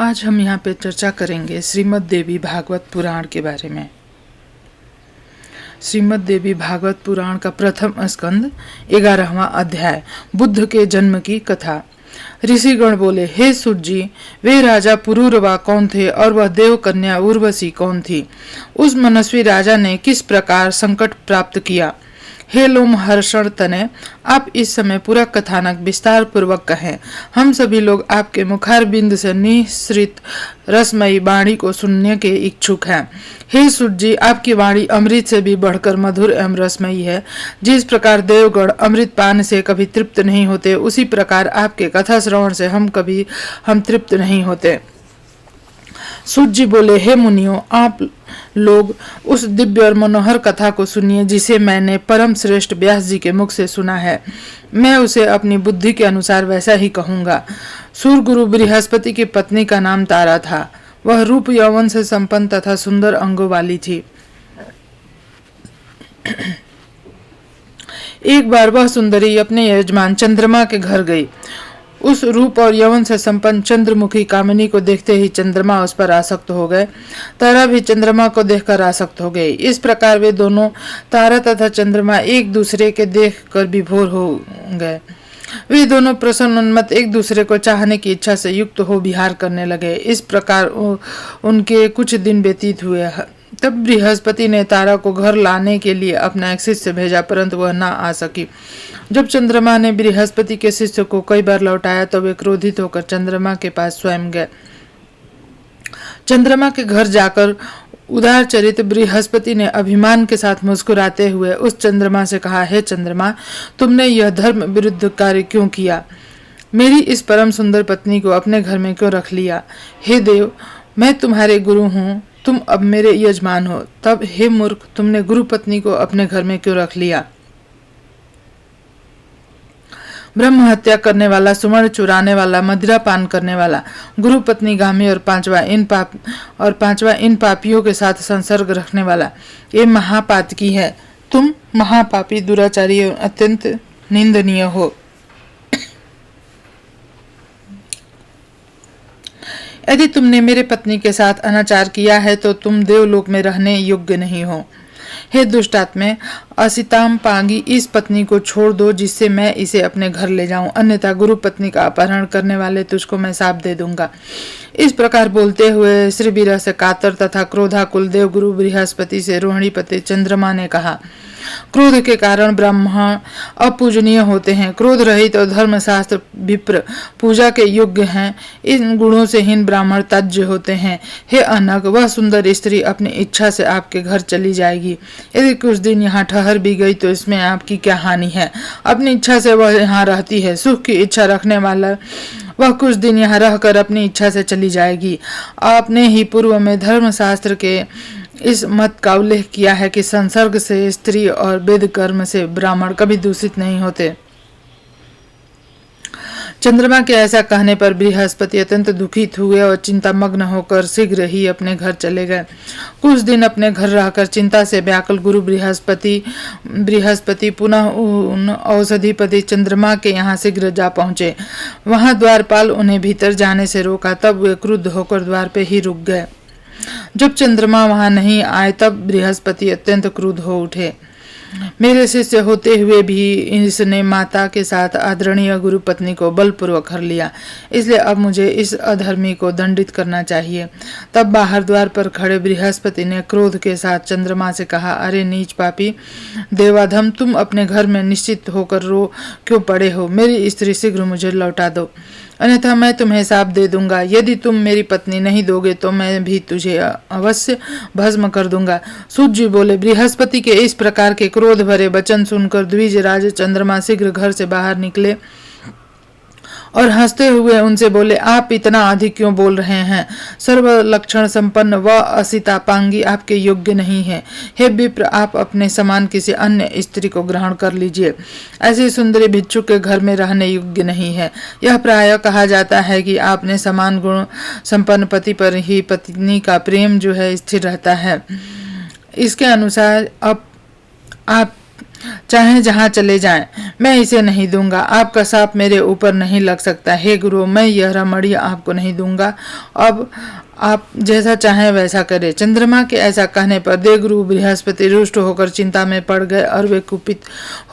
आज हम यहाँ पे चर्चा करेंगे श्रीमद् देवी भागवत पुराण के बारे में। श्रीमद् देवी भागवत पुराण का प्रथम स्कंद 11वां अध्याय, बुद्ध के जन्म की कथा। ऋषिगण बोले, हे सूत जी, वे राजा पुरूरवा कौन थे और वह देव कन्या उर्वशी कौन थी? उस मनस्वी राजा ने किस प्रकार संकट प्राप्त किया? हे लोमहर्षण तनय, आप इस समय पूरा कथानक विस्तार पूर्वक कहें। हम सभी लोग आपके मुखार बिंद से निःसृत रसमयी वाणी को सुनने के इच्छुक हैं। हे सूत जी, आपकी वाणी अमृत से भी बढ़कर मधुर एवं रसमयी है। जिस प्रकार देवगण अमृत पान से कभी तृप्त नहीं होते, उसी प्रकार आपके कथा श्रवण से हम तृप्त नहीं होते। सूत जी बोले, हे मुनियों, आप लोग उस दिव्य और मनोहर कथा को सुनिए जिसे मैंने परम श्रेष्ठ व्यास जी के मुख से सुना है। मैं उसे अपनी बुद्धि के अनुसार वैसा ही कहूंगा। सूर्य गुरु बृहस्पति की पत्नी का नाम तारा था। वह रूप यौवन से संपन्न तथा सुंदर अंगों वाली थी। एक बार वह सुंदरी अपने यजमान चंद्रमा के घर गई। उस रूप और यौवन से संपन्न चंद्रमुखी कामिनी को देखते ही चंद्रमा उस पर आसक्त हो गए। तारा भी चंद्रमा को देखकर आसक्त हो गई। इस प्रकार वे दोनों, तारा तथा चंद्रमा, एक दूसरे के देखकर विभोर हो गए। वे दोनों प्रसन्न उन्मत्त एक दूसरे को चाहने की इच्छा से युक्त हो विहार करने लगे। इस प्रकार उनके कुछ दिन व्यतीत हुए। तब बृहस्पति ने तारा को घर लाने के लिए अपना एक शिष्य भेजा, परंतु वह न आ सकी। जब चंद्रमा ने बृहस्पति के शिष्य को कई बार लौटाया तो वे क्रोधित होकर चंद्रमा के पास स्वयं गए। चंद्रमा के घर जाकर उदार चरित बृहस्पति ने अभिमान के साथ मुस्कुराते हुए उस चंद्रमा से कहा, हे चंद्रमा, तुमने यह धर्म विरुद्ध कार्य क्यों किया? मेरी इस परम सुंदर पत्नी को अपने घर में क्यों रख लिया? हे देव, मैं तुम्हारे गुरु हूँ, तुम अब मेरे यजमान हो। तब हे मूर्ख, तुमने गुरु पत्नी को अपने घर में क्यों रख लिया? ब्रह्म हत्या करने वाला, सुवर्ण चुराने वाला, मदिरा पान करने वाला, गुरु पत्नी गामी और पांचवा इन पापियों के साथ संसर्ग रखने वाला, ये महापातकी है। तुम महापापी, दुराचारी और अत्यंत निंदनीय हो। यदि तुमने मेरे पत्नी के साथ अनाचार किया है तो तुम देवलोक में रहने योग्य नहीं हो। हे दुष्टात्मे, असिताम पांगी, इस पत्नी को छोड़ दो जिससे मैं इसे अपने घर ले जाऊं, अन्यथा गुरु पत्नी का अपहरण करने वाले तुझको मैं शाप दे दूंगा। इस प्रकार बोलते हुए श्री वीर से कातर तथा क्रोधाकुल देव गुरु बृहस्पति से रोहिणीपति चंद्रमा ने कहा, क्रोध के कारण ब्राह्मण अपूजनीय होते हैं। क्रोध रहित और धर्मशास्त्र विप्र पूजा के योग्य हैं। इन गुणों से हीन ब्राह्मण त्याज्य होते हैं। हे अनग, वह सुंदर स्त्री अपनी इच्छा से आपके घर चली जाएगी। यदि कुछ दिन यहाँ ठहर भी गई तो इसमें आपकी क्या हानि है? अपनी इच्छा से वह यहाँ रहती है। सुख की इच्छा रखने वाला वह कुछ दिन यहाँ रहकर अपनी इच्छा से चली जाएगी। आपने ही पूर्व में धर्मशास्त्र के इस मत का उल्लेख किया है कि संसर्ग से स्त्री और वेद कर्म से ब्राह्मण कभी दूषित नहीं होते। चंद्रमा के ऐसा कहने पर बृहस्पति अत्यंत दुखित हुए और चिंतामग्न होकर शीघ्र ही अपने घर चले गए। कुछ दिन अपने घर रहकर चिंता से व्याकुल गुरु बृहस्पति पुनः उन औषधिपति चंद्रमा के यहाँ शीघ्र जा पहुंचे। वहां द्वारपाल उन्हें भीतर जाने से रोका। तब वे क्रुद्ध होकर द्वार पे ही रुक गए। जब चंद्रमा वहां नहीं आए तब बृहस्पति अत्यंत क्रुद्ध हो उठे। मेरे शिष्य होते हुए भी इसने माता के साथ आदरणीय गुरु पत्नी को बलपूर्वक हर लिया, इसलिए अब मुझे इस अधर्मी को दंडित करना चाहिए। तब बाहर द्वार पर खड़े बृहस्पति ने क्रोध के साथ चंद्रमा से कहा, अरे नीच पापी देवाधम, तुम अपने घर में निश्चित होकर रो क्यों पड़े हो? मेरी स्त्री शीघ्र मुझे लौटा दो, अन्यथा मैं तुम्हें शाप दे दूंगा। यदि तुम मेरी पत्नी नहीं दोगे तो मैं भी तुझे अवश्य भस्म कर दूंगा। सूत जी बोले, बृहस्पति के इस प्रकार के क्रोध भरे वचन सुनकर द्विजराज चंद्रमा शीघ्र घर से बाहर निकले और हंसते हुए उनसे बोले, आप इतना अधिक क्यों बोल रहे हैं? सर्व लक्षण संपन्न व असितापांगी आपके योग्य नहीं है। हे विप्र, आप अपने समान किसी अन्य स्त्री को ग्रहण कर लीजिए। ऐसी सुंदरी भिक्षु के घर में रहने योग्य नहीं है। यह प्रायः कहा जाता है कि आपने समान गुण संपन्न पति पर ही पत्नी का प्रेम जो है स्थिर रहता है। इसके अनुसार अब आप चाहे जहाँ चले जाएं, मैं इसे नहीं दूंगा। आपका साप मेरे ऊपर नहीं लग सकता। हे गुरु, मैं यह रमणीय आपको नहीं दूंगा। अब आप जैसा चाहें वैसा करें। चंद्रमा के ऐसा कहने पर देवगुरु बृहस्पति रुष्ट होकर चिंता में पड़ गए और वे कुपित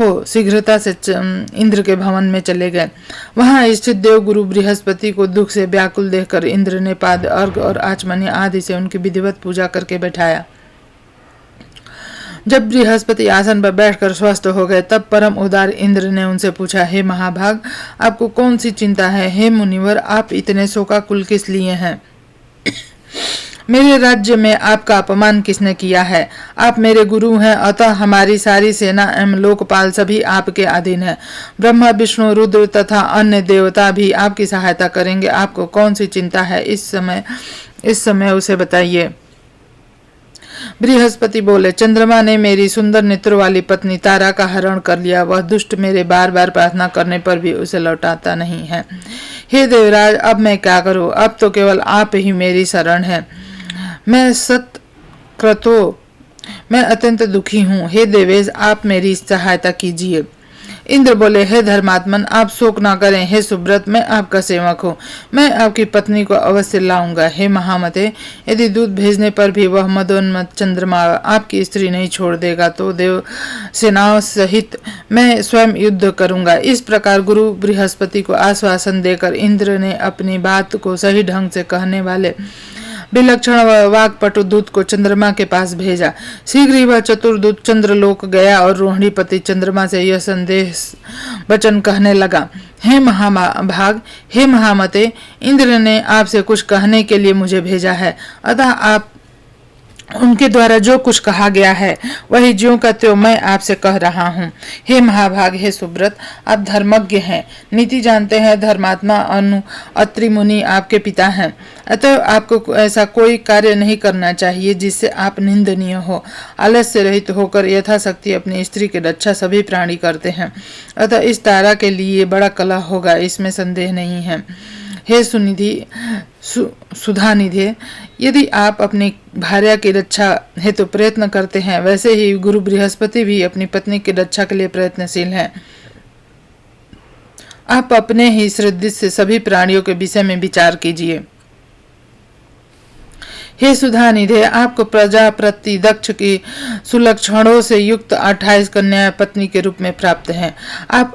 हो शीघ्रता से इंद्र के भवन में चले गए। वहां स्थित देवगुरु बृहस्पति को दुख से व्याकुल देखकर इंद्र ने पाद, अर्घ और आचमनी आदि से उनकी विधिवत पूजा करके बैठाया। जब बृहस्पति आसन पर बैठकर स्वस्थ हो गए तब परम उदार इंद्र ने उनसे पूछा, हे महाभाग, आपको कौन सी चिंता है? हे मुनिवर, आप इतने शोकाकुल किस लिए हैं? मेरे राज्य में आपका अपमान किसने किया है? आप मेरे गुरु हैं, अतः हमारी सारी सेना एवं लोकपाल सभी आपके अधीन है। ब्रह्मा, विष्णु, रुद्र तथा अन्य देवता भी आपकी सहायता करेंगे। आपको कौन सी चिंता है? इस समय उसे बताइए। बृहस्पति बोले, चंद्रमा ने मेरी सुंदर नेत्र वाली पत्नी तारा का हरण कर लिया। वह दुष्ट मेरे बार बार प्रार्थना करने पर भी उसे लौटाता नहीं है। हे देवराज, अब मैं क्या करूं? अब तो केवल आप ही मेरी शरण है। मैं अत्यंत दुखी हूँ। हे देवेश, आप मेरी सहायता कीजिए। इंद्र बोले, हे धर्मात्मन, आप शोक ना करें। हे सुब्रत, मैं आपका सेवक हूँ। मैं आपकी पत्नी को अवश्य लाऊंगा। हे महामते, यदि दूध भेजने पर भी वह मदोन्मत्त चंद्रमा आपकी स्त्री नहीं छोड़ देगा तो देव सेनाओं सहित मैं स्वयं युद्ध करूंगा। इस प्रकार गुरु बृहस्पति को आश्वासन देकर इंद्र ने अपनी बात को सही ढंग से कहने वाले विलक्षण वाक्पटु दूत को चंद्रमा के पास भेजा। शीघ्र ही वह चतुर्दूत चंद्रलोक गया और रोहिणीपति चंद्रमा से यह संदेश वचन कहने लगा, हे महाभाग, हे महामते, इंद्र ने आपसे कुछ कहने के लिए मुझे भेजा है। अतः आप उनके द्वारा जो कुछ कहा गया है वही ज्यों का त्यों मैं आपसे कह रहा हूँ। हे महाभाग, हे सुब्रत, आप धर्मज्ञ हैं, नीति जानते हैं। धर्मात्मा अत्रि मुनि आपके पिता हैं। अतः आपको ऐसा कोई कार्य नहीं करना चाहिए जिससे आप निंदनीय हो। आलस्य रहित होकर यथाशक्ति अपनी स्त्री की रक्षा सभी प्राणी करते हैं। अतः इस तारा के लिए बड़ा कलह होगा, इसमें संदेह नहीं है। हे सुधानिधे, यदि आप अपनी भार्या की रक्षा हेतु प्रयत्न करते हैं, वैसे ही गुरु बृहस्पति भी अपनी पत्नी की रक्षा के लिए प्रयत्नशील हैं। आप अपने ही श्रद्धा से सभी प्राणियों के विषय में विचार कीजिए। हे सुधानिधे, आपको प्रजापति दक्ष की सुलक्षणों से युक्त 28 कन्या पत्नी के रूप में प्राप्त हैं। आप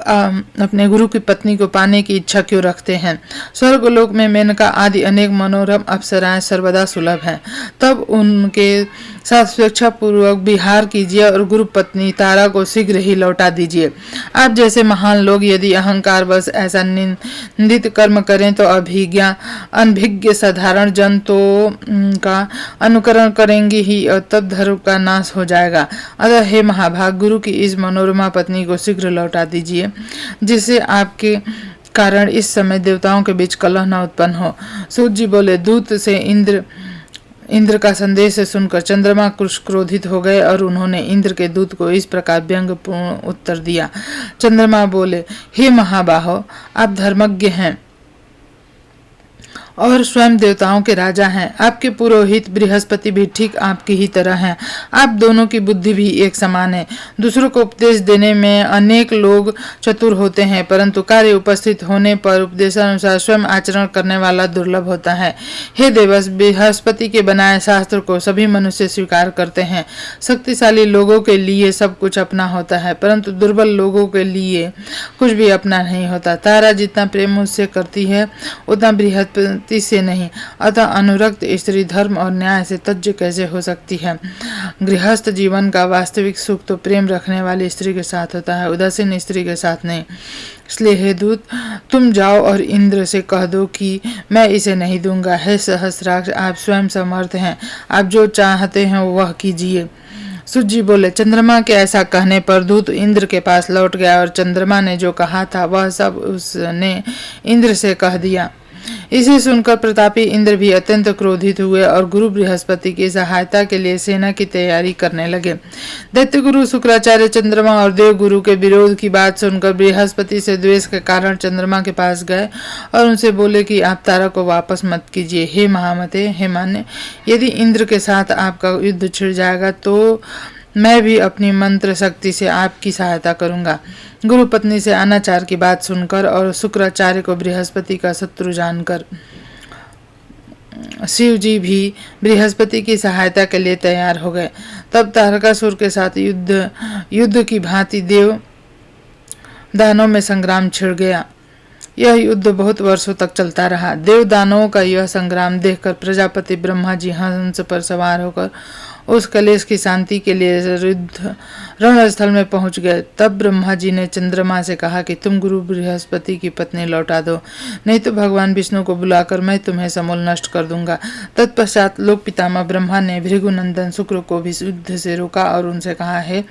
अपने गुरु की पत्नी को पाने की इच्छा क्यों रखते हैं? स्वर्गलोक में मेनका आदि अनेक मनोरम अप्सराएं सर्वदा सुलभ हैं। तब उनके साथ स्वेच्छापूर्वक विहार कीजिए और गुरु पत्नी तारा को शीघ्र ही लौटा दीजिए। आप जैसे महान लोग यदि अहंकार बस ऐसा निंदित कर्म करें तो अनभिज्ञ साधारण जन तो का अनुकरण करेंगे ही और तब धर्म का नाश हो जाएगा। अतः हे महाभाग, गुरु की इस मनोरमा पत्नी को शीघ्र लौटा दीजिए, जिससे आपके कारण इस समय देवताओं के बीच कलह न उत्पन्न हो। सूत जी बोले, दूत से इंद्र का संदेश सुनकर चंद्रमा क्रोधित हो गए और उन्होंने इंद्र के दूत को इस प्रकार व्यंग्यपूर्ण उत्तर दिया। चंद्रमा बोले, हे महाबाहो, आप धर्मज्ञ हैं और स्वयं देवताओं के राजा हैं। आपके पुरोहित बृहस्पति भी ठीक आपकी ही तरह हैं। आप दोनों की बुद्धि भी एक समान है। दूसरों को उपदेश देने में अनेक लोग चतुर होते हैं, परंतु कार्य उपस्थित होने पर उपदेशानुसार स्वयं आचरण करने वाला दुर्लभ होता है। हे देवस, बृहस्पति के बनाए शास्त्र को सभी मनुष्य स्वीकार करते हैं। शक्तिशाली लोगों के लिए सब कुछ अपना होता है, परंतु दुर्बल लोगों के लिए कुछ भी अपना नहीं होता। तारा जितना प्रेम मुझसे करती है उतना बृहस्पति से नहीं। अतः अनुरक्त स्त्री धर्म और न्याय से तज्ज कैसे हो सकती है? गृहस्थ जीवन का वास्तविक सुख तो प्रेम रखने वाली स्त्री के साथ होता है, उदासीन स्त्री के साथ नहीं। इसलिए हे दूत, तुम जाओ और इंद्र से कह दो कि मैं इसे नहीं दूंगा। हे सहस्राक्ष, आप स्वयं समर्थ हैं, आप जो चाहते हैं वह कीजिए। सूत जी बोले, चंद्रमा के ऐसा कहने पर दूत इंद्र के पास लौट गया और चंद्रमा ने जो कहा था वह सब उसने इंद्र से कह दिया। इसे सुनकर प्रतापी इंद्र भी अत्यंत क्रोधित हुए और गुरु बृहस्पति की सहायता के लिए सेना की तैयारी करने लगे। दैत्य गुरु शुक्राचार्य चंद्रमा और देव गुरु के विरोध की बात सुनकर बृहस्पति से द्वेष के कारण चंद्रमा के पास गए और उनसे बोले कि आप तारा को वापस मत कीजिए। हे महामते, हे मान्य, यदि इंद्र के साथ आपका युद्ध छिड़ जाएगा तो मैं भी अपनी मंत्र शक्ति से आपकी सहायता करूंगा। गुरु पत्नी से अनाचार की बात सुनकर और शुक्राचार्य को बृहस्पति का शत्रु जानकर शिव जी भी बृहस्पति की सहायता के लिए तैयार हो गए। तब तारकासुर के साथ युद्ध की भांति देव दानों में संग्राम छिड़ गया। यह युद्ध बहुत वर्षों तक चलता रहा। देव दानवों का यह संग्राम देखकर प्रजापति ब्रह्मा जी हंस पर सवार होकर उस कलेश की शांति के लिए रणस्थल में पहुंच गए। तब ब्रह्मा जी ने चंद्रमा से कहा कि तुम गुरु बृहस्पति की पत्नी लौटा दो, नहीं तो भगवान विष्णु को बुलाकर मैं तुम्हें समूल नष्ट कर दूंगा। तत्पश्चात लोक पितामह ब्रह्मा ने भृगुनंदन शुक्र को भी युद्ध से रोका और उनसे कहा, है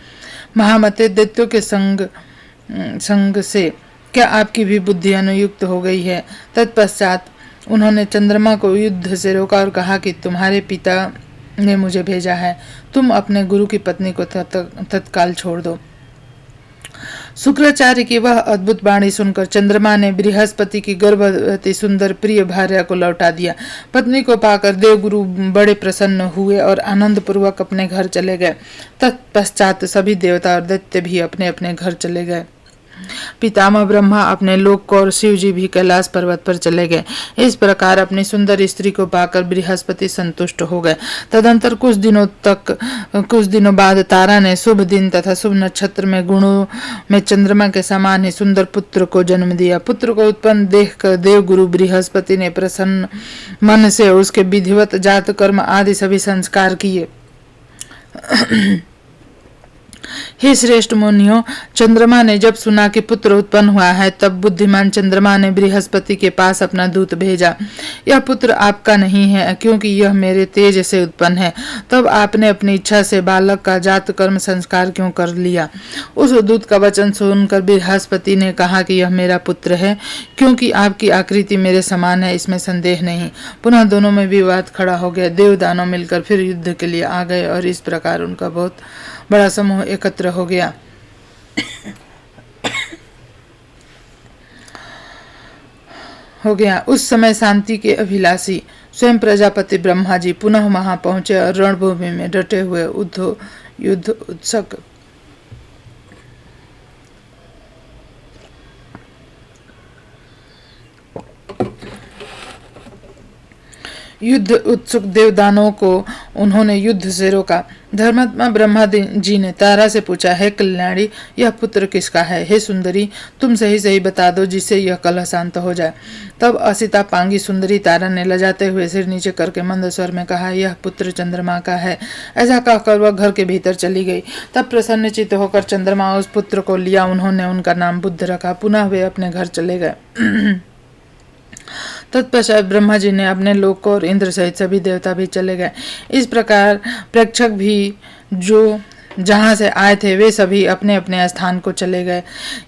महामते, दैत्यों के संग से क्या आपकी भी बुद्धि अनुयुक्त हो गई है? तत्पश्चात उन्होंने चंद्रमा को युद्ध से रोका और कहा कि तुम्हारे पिता ने मुझे भेजा है, तुम अपने गुरु की पत्नी को तत्काल छोड़ दो। शुक्राचार्य की वह अद्भुत वाणी सुनकर चंद्रमा ने बृहस्पति की गर्भवती सुंदर प्रिय भार्या को लौटा दिया। पत्नी को पाकर देवगुरु बड़े प्रसन्न हुए और आनंद पूर्वक अपने घर चले गए। तत्पश्चात सभी देवता और दैत्य भी अपने अपने घर चले गए। पितामह ब्रह्मा अपने लोक को और शिव जी भी कैलाश पर्वत पर चले गए। इस प्रकार अपनी सुंदर स्त्री को पाकर बृहस्पति संतुष्ट हो गए। तदंतर कुछ दिनों बाद तारा ने शुभ दिन तथा शुभ नक्षत्र में गुणों में चंद्रमा के समान ही सुंदर पुत्र को जन्म दिया। पुत्र को उत्पन्न देखकर देव गुरु बृहस्पति ने प्रसन्न मन से उसके विधिवत जात कर्म आदि सभी संस्कार किए। हे श्रेष्ठ मुनियों, चंद्रमा ने जब सुना कि पुत्र उत्पन्न हुआ है, तब बुद्धिमान चंद्रमा ने बृहस्पति के पास अपना दूत भेजा। यह पुत्र आपका नहीं है, क्योंकि यह मेरे तेज से उत्पन्न है। तब आपने अपनी इच्छा से बालक का जात कर्म संस्कार क्यों कर लिया? उस दूत का वचन सुनकर बृहस्पति ने कहा कि यह मेरा पुत्र है, क्योंकि आपकी आकृति मेरे समान है, इसमें संदेह नहीं। पुनः दोनों में विवाद खड़ा हो गया। देव दानव मिलकर फिर युद्ध के लिए आ गए और इस प्रकार उनका बहुत बड़ा समूह एकत्र हो गया। उस समय शांति के अभिलाषी स्वयं प्रजापति ब्रह्मा जी पुनः वहां पहुंचे और रणभूमि में डटे हुए युद्ध उत्सुक देवदानों को उन्होंने युद्ध से रोका। धर्मात्मा ब्रह्मा जी ने तारा से पूछा, है कल्याणी, यह पुत्र किसका है? हे सुंदरी, तुम सही बता दो, जिससे यह कलह शांत हो जाए। तब असिता पांगी सुंदरी तारा ने लजाते हुए सिर नीचे करके मंद स्वर में कहा, यह पुत्र चंद्रमा का है। ऐसा कहकर वह घर के भीतर चली गई। तब प्रसन्नचित्त होकर चंद्रमा उस पुत्र को लिया। उन्होंने उनका नाम बुद्ध रखा। पुनः वे अपने घर चले गए। तत्पश्चात ब्रह्मा जी ने अपने लोक को और इंद्र सहित सभी देवता भी चले गए। इस प्रकार प्रेक्षक भी जो जहां से आए थे वे सभी अपने अपने स्थान को चले गए।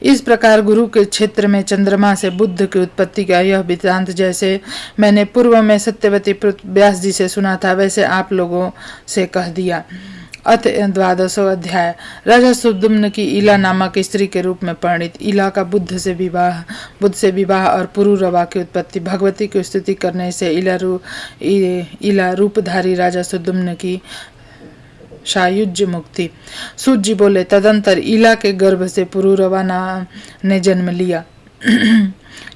इस प्रकार गुरु के क्षेत्र में चंद्रमा से बुद्ध की उत्पत्ति का यह वृत्तांत जैसे मैंने पूर्व में सत्यवती व्यास जी से सुना था, वैसे आप लोगों से कह दिया। अथ 12वां अध्याय। राजा सुद्युम्न की इला नामक स्त्री के रूप में परिणित। इला का बुद्ध से विवाह और पुरुरवा की उत्पत्ति। भगवती की स्तुति करने से इला रूपधारी राजा सुद्युम्न की सायुज्य मुक्ति। सूत जी बोले, तदंतर इला के गर्भ से पुरुरवा ने जन्म लिया।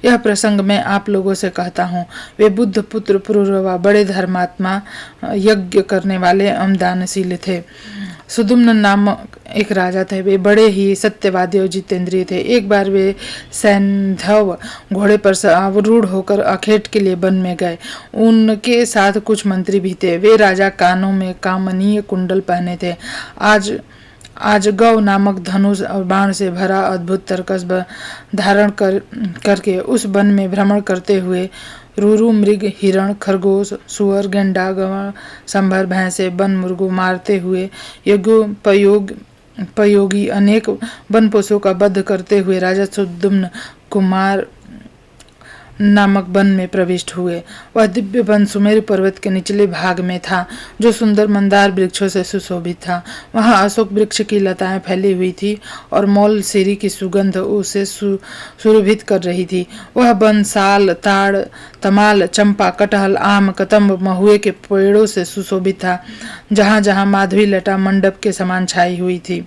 यह प्रसंग मैं आप लोगों से कहता हूँ। वे बुद्ध पुत्र पुरुरवा बड़े धर्मात्मा, यज्ञ करने वाले एवं दानशील थे। सुद्युम्न नामक एक राजा थे। वे बड़े ही सत्यवादी और जितेंद्रिय थे। एक बार वे सैंधव घोड़े पर आरूढ़ होकर अखेट के लिए वन में गए। उनके साथ कुछ मंत्री भी थे। वे राजा कानों में कामनीय कुंडल पहने थे। आज गौ नामक धनुष और बाण से भरा अद्भुत तरकस धारण करके उस वन में भ्रमण करते हुए रूरू मृग, हिरण, खरगोश, सुअर, गेंडा, गवार, संभर, भैंसे, वन मुर्गों मारते हुए यज्ञोपयोगी अनेक वन पशुओं का वध करते हुए राजा सुद्युम्न को नामक वन में प्रविष्ट हुए। वह दिव्य वन सुमेरु पर्वत के निचले भाग में था, जो सुंदर मंदार वृक्षों से सुशोभित था। वहां अशोक वृक्ष की लताएं फैली हुई थी और मौल सीरी की सुगंध उसे सुरभित कर रही थी। वह वन साल, ताड़, तमाल, चंपा, कटहल, आम, कदम्ब, महुए के पेड़ों से सुशोभित था, जहां जहां माधवी लता मंडप के समान छाई हुई थी।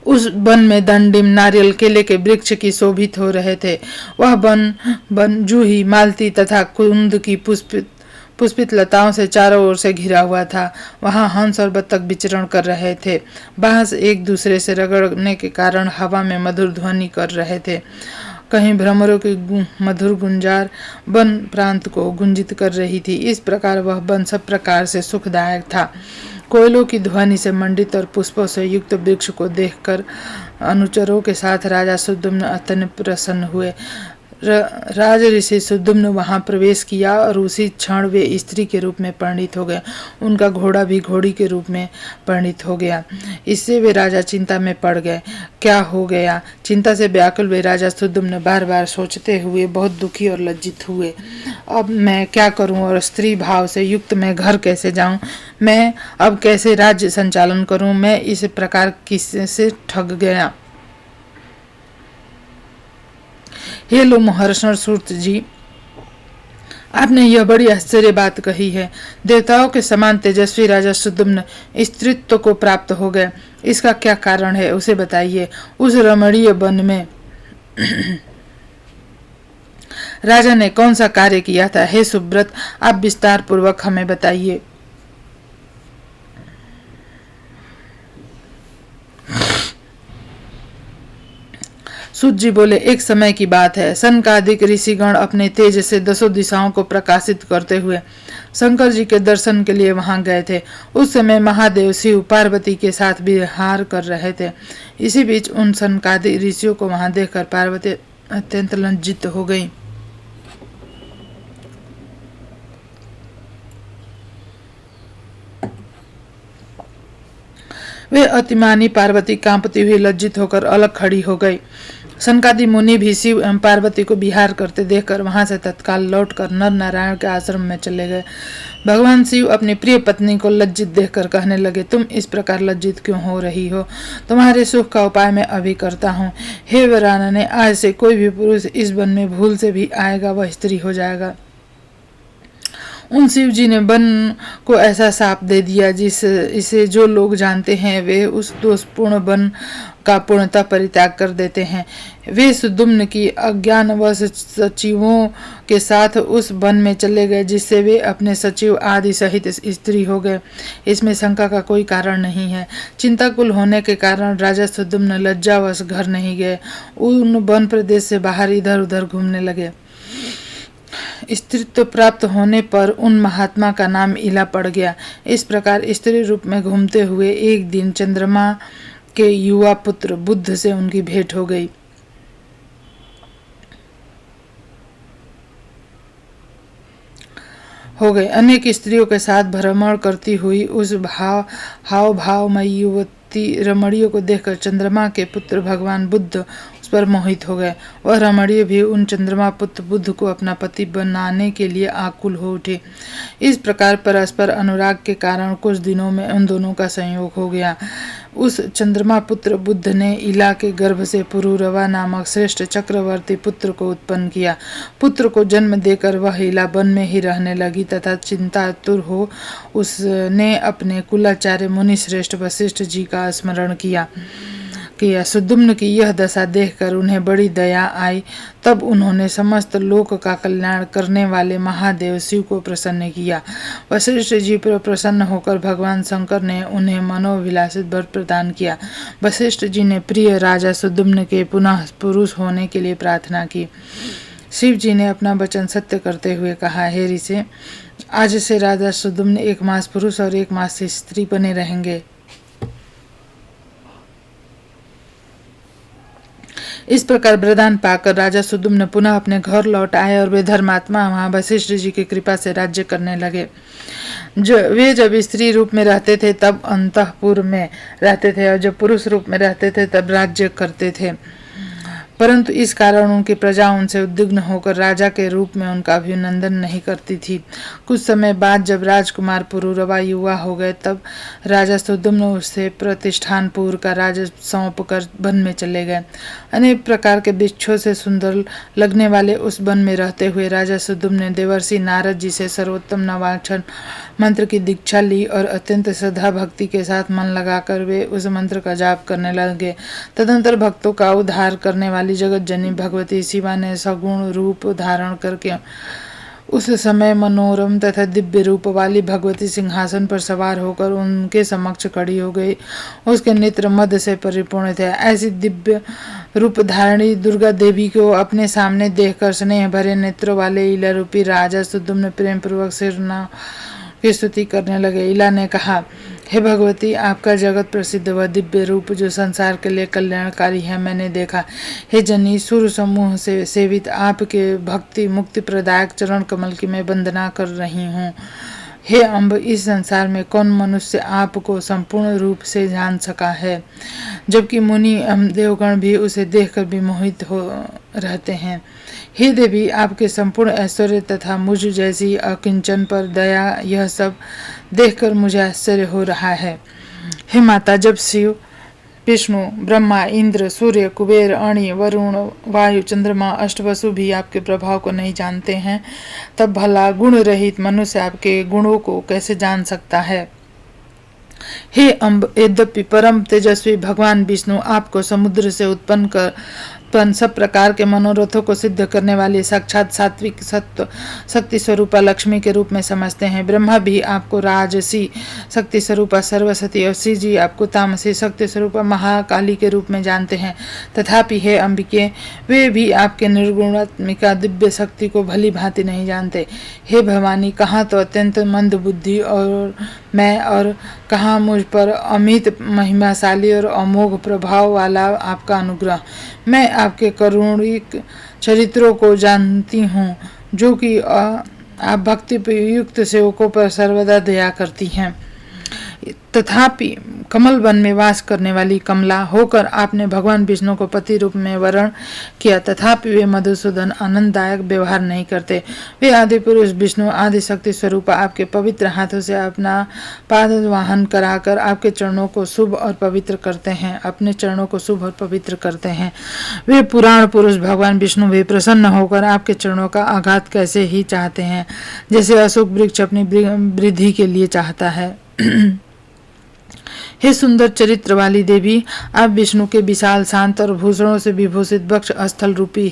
उस वन में दंडिम, नारियल, केले के वृक्ष की शोभित हो रहे थे। वह वन जूही, मालती तथा कुंद की पुष्पित लताओं से चारों ओर से घिरा हुआ था। वहां हंस और बत्तख विचरण कर रहे थे। बांस एक दूसरे से रगड़ने के कारण हवा में मधुर ध्वनि कर रहे थे। कहीं भ्रमरों की मधुर गुंजार वन प्रांत को गुंजित कर रही थी। इस प्रकार वह वन सब प्रकार से सुखदायक था। कोयलों की ध्वनि से मंडित और पुष्पों से युक्त वृक्ष को देखकर अनुचरों के साथ राजा सुद्युम्न अत्यंत प्रसन्न हुए। राज ऋषि सुद्युम्न वहां प्रवेश किया और उसी क्षण वे स्त्री के रूप में परिणित हो गए। उनका घोड़ा भी घोड़ी के रूप में परिणित हो गया। इससे वे राजा चिंता में पड़ गए। क्या हो गया? चिंता से व्याकुल वे राजा सुद्युम्न बार बार सोचते हुए बहुत दुखी और लज्जित हुए। अब मैं क्या करूं और स्त्री भाव से युक्त मैं घर कैसे जाऊं? मैं अब कैसे राज्य संचालन करूं? मैं इस प्रकार किससे ठग गया? हे लो महर्षण सूत जी, आपने यह बड़ी आश्चर्य बात कही है। देवताओं के समान तेजस्वी राजा सुद्युम्न स्त्रीत्व को प्राप्त हो गए। इसका क्या कारण है, उसे बताइए। उस रमणीय वन में राजा ने कौन सा कार्य किया था? हे सुब्रत, आप विस्तार पूर्वक हमें बताइए। सूत जी बोले, एक समय की बात है। सनकादिक ऋषिगण अपने तेज से 10 दिशाओं को प्रकाशित करते हुए शंकर जी के दर्शन के लिए वहां गए थे। उस समय महादेव शिव पार्वती के साथ विहार कर रहे थे। इसी बीच उन सनकादिक ऋषियों को वहां देखकर पार्वती अत्यंत लज्जित हो गई। वे अतिमानी पार्वती कांपती हुई लज्जित होकर अलग खड़ी हो गई। सनकादि मुनि भी शिव एवं पार्वती को विहार करते देखकर वहां से तत्काल लौटकर नर नारायण के आश्रम में चले गए। भगवान शिव अपनी प्रिय पत्नी को लज्जित देखकर कहने लगे, तुम इस प्रकार लज्जित क्यों हो रही हो? तुम्हारे सुख का उपाय मैं अभी करता हूँ। हे वीरानने, आज से कोई भी पुरुष इस वन में भूल से भी आएगा वह स्त्री हो जाएगा। उन शिव जी ने वन को ऐसा शाप दे दिया इसे जो लोग जानते हैं वे उस दोषपूर्ण वन का पूर्णतः परित्याग कर देते हैं। वे सुद्युम्न की अज्ञानवश सचिवों के साथ उस वन में चले गए, जिससे वे अपने सचिव आदि सहित स्त्री हो गए। इसमें शंका का कोई कारण नहीं है। चिंताकुल होने के कारण राजा सुद्युम्न लज्जावश घर नहीं गए। उन वन प्रदेश से बाहर इधर उधर घूमने लगे। स्त्रीत्व प्राप्त होने पर उन महात्मा का नाम इला पड़ गया। इस प्रकार स्त्री रूप में घूमते हुए एक दिन चंद्रमा के युवा पुत्र बुद्ध से उनकी भेंट हो गई। अनेक स्त्रियों के साथ भ्रमण करती हुई उस हाव भावमयी युवती रमणियों को देखकर चंद्रमा के पुत्र भगवान बुद्ध पर मोहित हो गए। वह रमणीय भी उन चंद्रमा पुत्र बुद्ध को अपना पति बनाने के लिए आकुल हो उठे। इस प्रकार परस्पर अनुराग के कारण कुछ दिनों में उन दोनों का संयोग हो गया। उस चंद्रमा पुत्र बुद्ध ने इला के गर्भ से पुरुरवा नामक श्रेष्ठ चक्रवर्ती पुत्र को उत्पन्न किया। पुत्र को जन्म देकर वह इला वन में ही रहने लगी तथा चिंतातुर हो उसने अपने कुलाचार्य मुनि श्रेष्ठ वशिष्ठ जी का स्मरण किया। सुद्युम्न की यह दशा देखकर उन्हें बड़ी दया आई। तब उन्होंने समस्त लोक का कल्याण करने वाले महादेव शिव को प्रसन्न किया। वशिष्ठ जी पर प्रसन्न होकर भगवान शंकर ने उन्हें मनोविलासित वर प्रदान किया। वशिष्ठ जी ने प्रिय राजा सुद्युम्न के पुनः पुरुष होने के लिए प्रार्थना की। शिव जी ने अपना वचन सत्य करते हुए कहा, हे ऋषि, आज से राजा सुद्युम्न 1 मास पुरुष और 1 मास स्त्री बने रहेंगे। इस प्रकार वरदान पाकर राजा सुद्युम्न पुनः अपने घर लौट आए और वे धर्मात्मा वहां वशिष्ठ जी की कृपा से राज्य करने लगे। वे जब स्त्री रूप में रहते थे तब अंतःपुर में रहते थे और जब पुरुष रूप में रहते थे तब राज्य करते थे। परंतु इस कारण उनकी प्रजा उनसे उद्विग्न होकर राजा के रूप में उनका अभिनंदन नहीं करती थी। कुछ समय बाद जब राजकुमार पुरूरवा युवा हो गए तब राजा सुद्युम्न उसे प्रतिष्ठानपुर का राज सौंप कर वन में चले गए। अनेक प्रकार के वृक्षों से सुंदर लगने वाले उस वन में रहते हुए राजा सुद्युम्न ने देवर्षि नारद जी से सर्वोत्तम नवाक्षर मंत्र की दीक्षा ली और अत्यंत श्रद्धा भक्ति के साथ मन लगाकर वे उस मंत्र का जाप करने लगे। तदंतर भक्तों का उद्धार करने वाली जगत जननी भगवती शिवा ने सगुण रूप धारण करके उस समय मनोरम तथा दिव्य रूप वाली भगवती सिंहासन पर सवार होकर उनके समक्ष खड़ी हो गई। उसके नेत्र मद से परिपूर्ण थे। ऐसी दिव्य रूप धारणी दुर्गा देवी को अपने सामने देखकर स्नेह भरे नेत्रों वाले इला रूपी राजा सुद्युम्न प्रेम पूर्वक सिरना की स्तुति करने लगे। इला ने कहा, हे भगवती, आपका जगत प्रसिद्ध व दिव्य रूप जो संसार के लिए कल्याणकारी है मैंने देखा। हे जनी, सुर समूह से सेवित आपके भक्ति मुक्ति प्रदायक चरण कमल की मैं वंदना कर रही हूँ। हे अम्ब, इस संसार में कौन मनुष्य आपको संपूर्ण रूप से जान सका है, जबकि मुनि देवगण भी उसे देखकर विमोहित हो रहते हैं। हे देवी, आपके संपूर्ण ऐश्वर्य तथा मुझ जैसी अकिंचन पर दया, यह सब देखकर मुझे आश्चर्य हो रहा है। हे माता, जब शिव, विष्णु, ब्रह्मा, इंद्र, सूर्य, कुबेर, अणि, वरुण, वायु, चंद्रमा, अष्टवसु भी आपके प्रभाव को नहीं जानते हैं, तब भला गुण रहित मनुष्य आपके गुणों को कैसे जान सकता है। हे अम्ब, यद्यपि परम तेजस्वी भगवान विष्णु आपको समुद्र से उत्पन्न सब प्रकार के मनोरथों को सिद्ध करने वाली साक्षात सात्विक सत्य शक्ति स्वरूपा लक्ष्मी के रूप में समझते हैं, ब्रह्मा भी आपको राजसी शक्ति स्वरूपा सरस्वती और श्री जी आपको तामसी शक्ति स्वरूपा महाकाली के रूप में जानते हैं, तथापि हे अंबिके, वे भी आपके निर्गुणात्मिका दिव्य शक्ति को भली भांति नहीं जानते। हे भवानी, कहाँ तो अत्यंत मंद बुद्धि और मैं, और कहाँ मुझ पर अमित महिमाशाली और अमोघ प्रभाव वाला आपका अनुग्रह। मैं आपके करुणिक चरित्रों को जानती हूँ, जो कि आप भक्ति युक्त सेवकों पर सर्वदा दया करती हैं। तथापि कमल वन में वास करने वाली कमला होकर आपने भगवान विष्णु को पति रूप में वर्ण किया, तथापि वे मधुसूदन आनंददायक व्यवहार नहीं करते। वे आदि पुरुष विष्णु आदि शक्ति स्वरूप आपके पवित्र हाथों से अपना पाद वाहन कराकर आपके चरणों को शुभ और पवित्र करते हैं, अपने चरणों को शुभ और पवित्र करते हैं। वे पुराण पुरुष भगवान विष्णु भी प्रसन्न होकर आपके चरणों का आघात कैसे ही चाहते हैं, जैसे अशोक वृक्ष अपनी वृद्धि के लिए चाहता है। हे सुंदर चरित्र वाली देवी, आप विष्णु के विशाल शांत और भूषणों से विभूषित वक्ष स्थल रूपी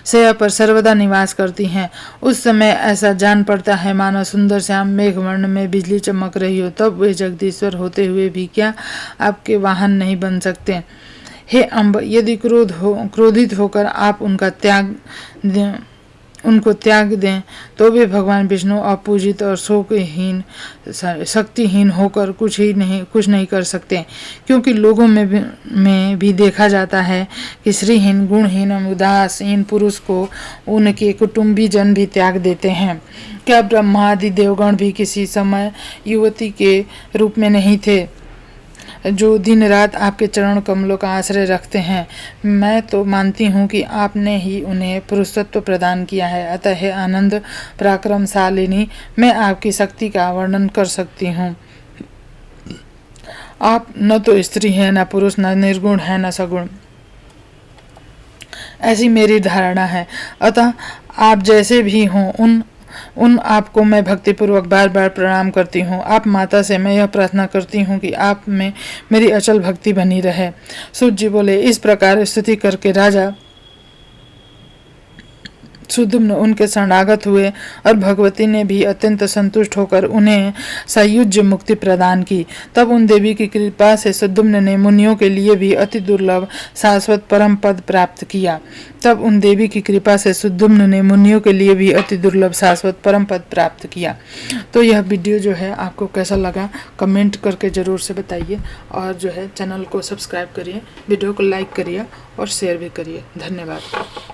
शया पर सर्वदा निवास करती हैं। उस समय ऐसा जान पड़ता है मानो सुंदर श्याम मेघवर्ण में बिजली चमक रही हो। तब वे जगदीश्वर होते हुए भी क्या आपके वाहन नहीं बन सकते। हे अम्ब, यदि क्रोधित होकर आप उनको त्याग दें तो वे भगवान विष्णु अपूजित और शोकहीन शक्तिहीन होकर कुछ नहीं कर सकते, क्योंकि लोगों में भी देखा जाता है कि श्रीहीन गुणहीन उदासीन पुरुष को उनके कुटुंबी जन भी त्याग देते हैं। क्या ब्रह्मा आदि देवगण भी किसी समय युवती के रूप में नहीं थे, जो दिन रात आपके चरण कमलों का आश्रय रखते हैं। मैं तो मानती हूँ कि आपने ही उन्हें पुरुषत्व प्रदान किया है। अतः हे आनंद पराक्रमशालिनी, मैं आपकी शक्ति का वर्णन कर सकती हूँ। आप न तो स्त्री हैं, न पुरुष, न निर्गुण है, न सगुण, ऐसी मेरी धारणा है। अतः आप जैसे भी हों उन आपको मैं भक्तिपूर्वक बार बार प्रणाम करती हूँ। आप माता से मैं यह प्रार्थना करती हूँ कि आप में मेरी अचल भक्ति बनी रहे। सूत जी बोले। इस प्रकार स्तुति करके राजा सुद्युम्न उनके शरणागत हुए और भगवती ने भी अत्यंत संतुष्ट होकर उन्हें सायुज्य मुक्ति प्रदान की। तब उन देवी की कृपा से सुद्युम्न ने मुनियों के लिए भी अति दुर्लभ शाश्वत परम पद प्राप्त किया। तो यह वीडियो जो है आपको कैसा लगा कमेंट करके ज़रूर से बताइए, और जो है चैनल को सब्सक्राइब करिए, वीडियो को लाइक करिए और शेयर भी करिए। धन्यवाद।